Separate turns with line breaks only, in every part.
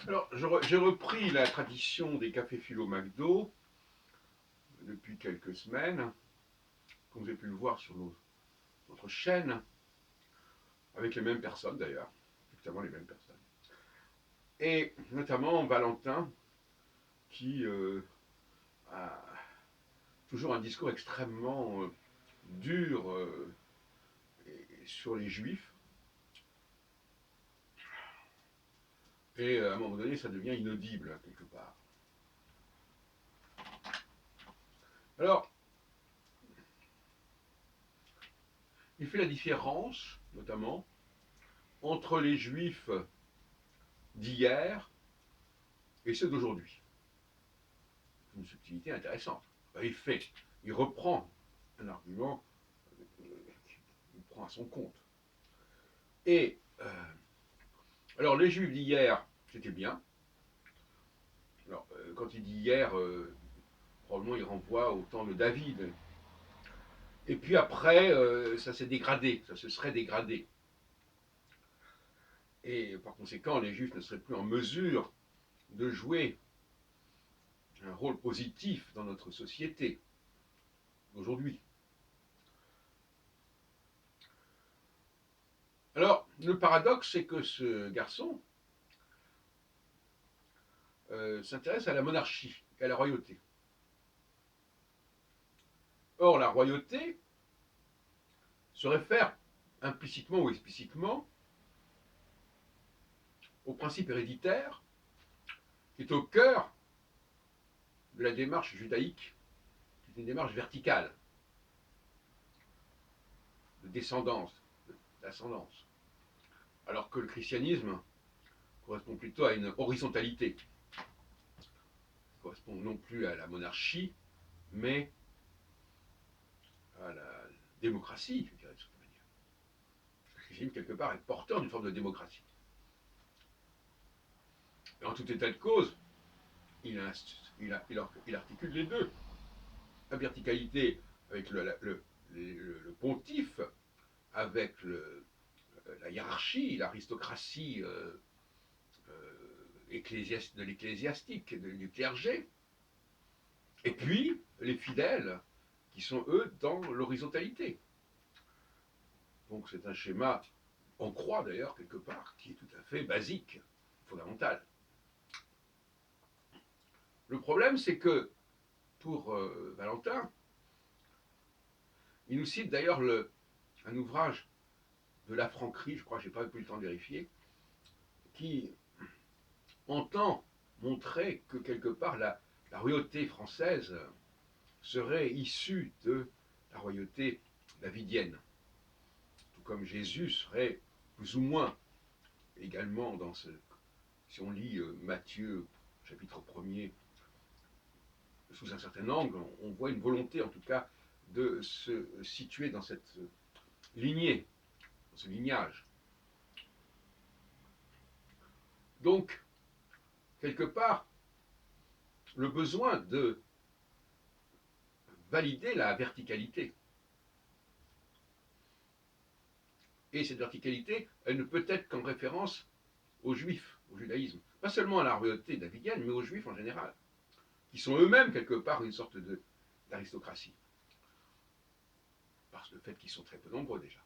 Alors, j'ai repris la tradition des cafés philo McDo depuis quelques semaines, comme vous avez pu le voir sur notre chaîne, avec les mêmes personnes d'ailleurs, exactement les mêmes personnes. Et notamment Valentin, qui a toujours un discours extrêmement dur sur les juifs. Et à un moment donné, ça devient inaudible, quelque part. Alors, il fait la différence, notamment, entre les juifs d'hier et ceux d'aujourd'hui. C'est une subtilité intéressante. Il reprend un argument qu'il prend à son compte. Et alors, les juifs d'hier, c'était bien. Alors, quand il dit hier, probablement il renvoie au temps de David. Et puis après, ça s'est dégradé, ça se serait dégradé. Et par conséquent, les juifs ne seraient plus en mesure de jouer un rôle positif dans notre société aujourd'hui. Alors, le paradoxe, c'est que ce garçon s'intéresse à la monarchie et à la royauté. Or, la royauté se réfère implicitement ou explicitement au principe héréditaire qui est au cœur de la démarche judaïque, qui est une démarche verticale, de descendance, d'ascendance. Alors que le christianisme correspond plutôt à une horizontalité, qui correspond non plus à la monarchie, mais à la démocratie, je dirais de cette manière. Le christianisme, quelque part, est porteur d'une forme de démocratie. Et en tout état de cause, il articule les deux. La verticalité avec le pontife, avec la hiérarchie, l'aristocratie de l'ecclésiastique, du clergé, et puis les fidèles qui sont eux dans l'horizontalité. Donc c'est un schéma en croix d'ailleurs quelque part qui est tout à fait basique, fondamental. Le problème c'est que pour Valentin, il nous cite d'ailleurs un ouvrage de La Franquerie, je crois, je n'ai pas eu le temps de vérifier, qui entend montrer que quelque part la royauté française serait issue de la royauté davidienne, tout comme Jésus serait plus ou moins également dans ce... Si on lit Matthieu, chapitre 1er, sous un certain angle, on voit une volonté en tout cas de se situer dans cette lignée, dans ce lignage. Donc, quelque part, le besoin de valider la verticalité. Et cette verticalité, elle ne peut être qu'en référence aux juifs, au judaïsme. Pas seulement à la royauté davidienne, mais aux juifs en général, qui sont eux-mêmes quelque part une sorte d'aristocratie. Par le fait qu'ils sont très peu nombreux déjà.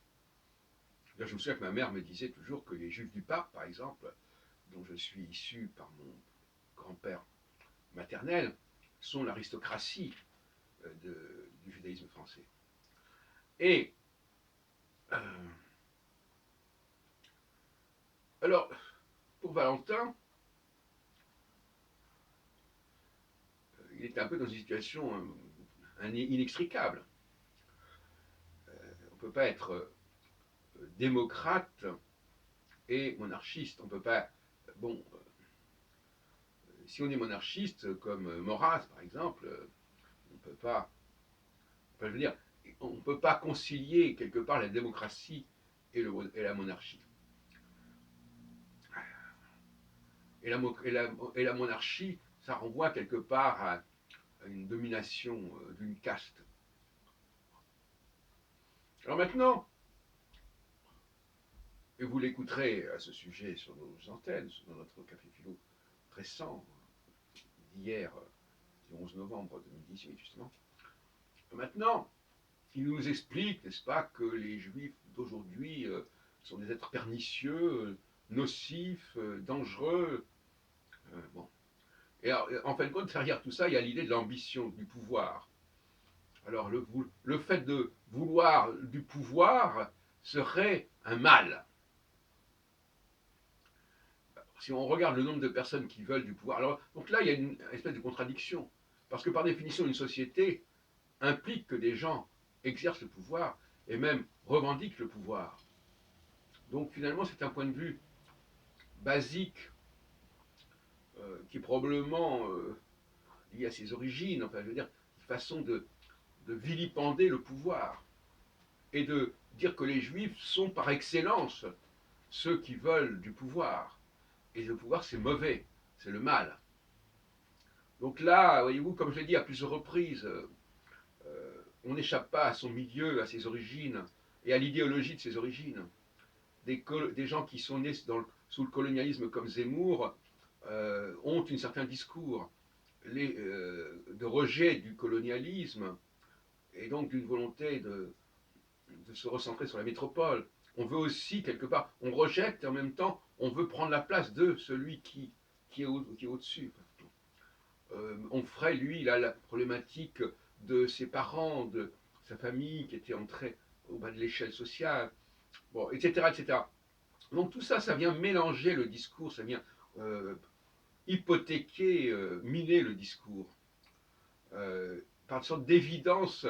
Là, je me souviens que ma mère me disait toujours que les juifs du pape, par exemple, dont je suis issu par mon grand-père maternel, sont l'aristocratie du judaïsme français. Et alors, pour Valentin, il était un peu dans une situation inextricable. On ne peut pas être démocrate et monarchiste. On peut pas. Bon, si on est monarchiste, comme Maurras par exemple, on ne peut pas. Enfin, je veux dire, on ne peut pas concilier quelque part la démocratie et la monarchie. Et la monarchie, ça renvoie quelque part à une domination d'une caste. Alors maintenant, et vous l'écouterez à ce sujet sur nos antennes, dans notre café philo récent, d'hier, du 11 novembre 2018 justement. Maintenant, il nous explique, n'est-ce pas, que les juifs d'aujourd'hui sont des êtres pernicieux, nocifs, dangereux. Bon. Et alors, en fin de compte, derrière tout ça, il y a l'idée de l'ambition, du pouvoir. Alors, le fait de vouloir du pouvoir serait un mal. Si on regarde le nombre de personnes qui veulent du pouvoir, alors, donc là, il y a une espèce de contradiction. Parce que par définition, une société implique que des gens exercent le pouvoir et même revendiquent le pouvoir. Donc finalement, c'est un point de vue basique qui est probablement lié à ses origines, enfin je veux dire, une façon de vilipender le pouvoir et de dire que les juifs sont par excellence ceux qui veulent du pouvoir. Et le pouvoir, c'est mauvais, c'est le mal. Donc là, voyez-vous, comme je l'ai dit à plusieurs reprises, on n'échappe pas à son milieu, à ses origines et à l'idéologie de ses origines. Des gens qui sont nés sous le colonialisme comme Zemmour ont un certain discours de rejet du colonialisme et donc d'une volonté de se recentrer sur la métropole. On veut aussi, quelque part, on rejette et en même temps, on veut prendre la place de celui qui est au-dessus. Onfray, lui, il a la problématique de ses parents, de sa famille qui était entrée au bas de l'échelle sociale, bon, etc., etc. Donc tout ça, ça vient mélanger le discours, ça vient hypothéquer, miner le discours, par une sorte d'évidence